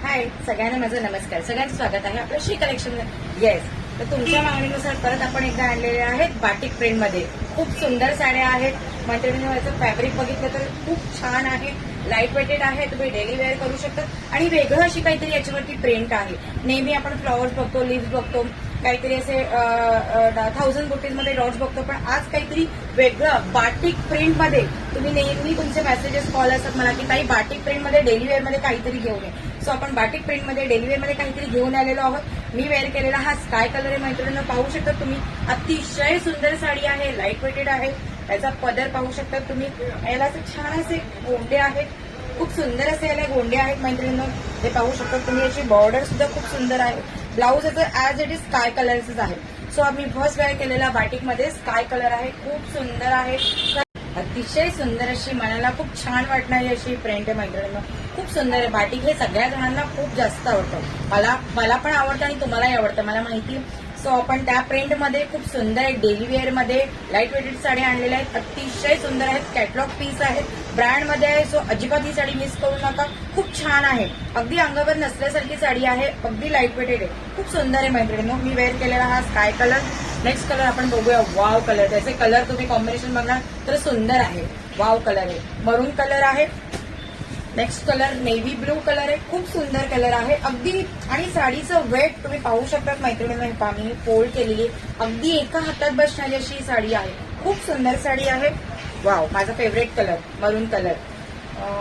हाय सगळ्यांना माझं नमस्कार. सगळ्यांचं स्वागत आहे आपलं श्री कलेक्शन. येस, तर तुमच्या मागणीनुसार परत आपण एकदा आणलेले आहेत बाटिक प्रिंटमध्ये. खूप सुंदर साड्या आहेत. मैत्रिणींनी याचं फॅब्रिक बघितलं तर खूप छान आहे, लाईट वेटेड आहे, तुम्ही डेली वेअर करू शकता. आणि वेगळं अशी काहीतरी याच्यावरती प्रिंट आहे. नेहमी आपण फ्लॉवर्स बघतो, लिव्स बघतो, काहीतरी असे 1000 बुटीजमध्ये डॉट्स बघतो, पण आज काहीतरी वेगळं बाटिक प्रिंटमध्ये. तुम्ही नेहमी तुमचे मेसेजेस कॉल असतात मला की काही बाटिक प्रिंटमध्ये डेली वेअरमध्ये काहीतरी घेऊन ये. सो आपण बाटिक प्रिंटमध्ये डेली वेअरमध्ये काहीतरी घेऊन आलेलो आहोत. मी वेअर केलेला हा स्काय कलर आहे मैत्रिणींना, पाहू शकता तुम्ही. अतिशय सुंदर साडी आहे, लाईट वेटेड आहे. त्याचा पदर पाहू शकता तुम्ही. याला असे छान असे गोंडे आहेत, खूप सुंदर असे याला गोंडे आहेत मैत्रिणींनो. हे पाहू शकता तुम्ही. याची बॉर्डर सुद्धा खूप सुंदर आहे. ब्लाऊज याचं ऍज इट इज स्काय कलरच आहे. सो आम्ही फर्स्ट वेअर केलेला बाटिकमध्ये स्काय कलर आहे, खूप सुंदर आहे. अतिशय सुंदर अशी, मनाला खूप छान वाटणारी अशी प्रिंट आहे मैत्रिणींनो. खूप सुंदर आहे. बाटिक हे सगळ्या जणांना खूप जास्त आवडतं. मला पण आवडतं आणि तुम्हालाही आवडतं मला माहिती. सो आपण त्या प्रिंटमध्ये खूप सुंदर आहे, डेली वेअरमध्ये लाईट वेटेड साड्या आणलेल्या आहेत. अतिशय सुंदर आहेत. कॅटलॉग पीस आहेत, ब्रँडमध्ये आहे. सो अजिबात ही साडी मिस करू नका. खूप छान आहे, अगदी अंगावर नसल्यासारखी साडी आहे, अगदी लाईट वेटेड आहे. खूप सुंदर आहे मैत्रिणींनो. मी वेअर केलेला हा स्काय कलर. नेक्स्ट कलर आपण बघूया. Wow colour. त्याचे कलर तुम्ही कॉम्बिनेशन बघणार तर सुंदर आहे. वाव कलर आहे. मरून कलर आहे. Next colour navy blue colour आहे. खूप सुंदर कलर आहे अगदी. आणि साडीचं वेट तुम्ही पाहू शकता मैत्रिणींना. मी फोल्ड केलेली अगदी एका हातात बसणारी अशी साडी आहे. खूप सुंदर साडी आहे. वाव, माझा फेवरेट कलर मरून कलर.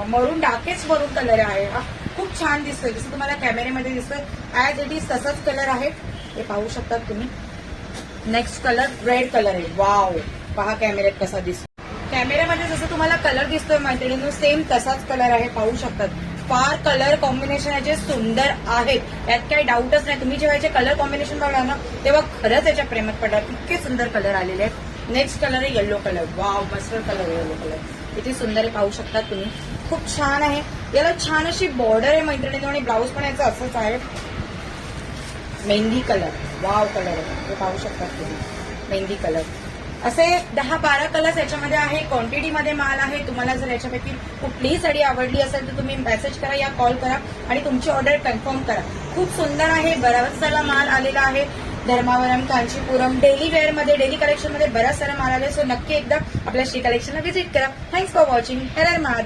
मरून डार्केस्ट मरून कलर आहे हा. खूप छान दिसतोय, जसं तुम्हाला कॅमेऱ्यामध्ये दिसतोय ऍज इट इज तसाच कलर आहे. हे पाहू शकतात तुम्ही. नेक्स्ट कलर रेड कलर आहे. वाव, पहा कॅमेऱ्यात कसा दिसतो. कॅमेऱ्यामध्ये जसं तुम्हाला कलर दिसतोय मैत्रिणींनो, सेम तसाच कलर आहे. पाहू शकतात. फार कलर कॉम्बिनेशन याचे सुंदर आहेत, यात काही डाऊटच नाही. तुम्ही जेव्हा याचे कलर कॉम्बिनेशन बघणार ना तेव्हा खरंच याच्या प्रेमात पडणार. इतके सुंदर कलर आलेले आहेत. नेक्स्ट कलर आहे yellow colour. Wow, mustard colour, yellow colour किती सुंदर आहे पाहू शकता तुम्ही. खूप छान आहे. याला छान अशी बॉर्डर आहे मैत्रिणींनो आणि ब्लाऊज पण याचं असंच आहे. मेहंदी कलर. वाव कलर आहे, हे पाहू शकतात तुम्ही. मेहंदी कलर. असे 10-12 कलर्स याच्यामध्ये आहे. क्वांटिटीमध्ये माल आहे. तुम्हाला जर याच्यापैकी कुठलीही साडी आवडली असेल तर तुम्ही मेसेज करा या कॉल करा आणि तुमची ऑर्डर कन्फर्म करा. खूप सुंदर आहे. बराच सारा माल आलेला आहे. धर्मावरम, कांचीपुरम, डेली वेअरमध्ये, डेली कलेक्शनमध्ये बराच सारा माल आला. सो नक्की एकदा आपल्या श्री कलेक्शनला व्हिजिट करा. Thanks for watching. Her her Mahadev.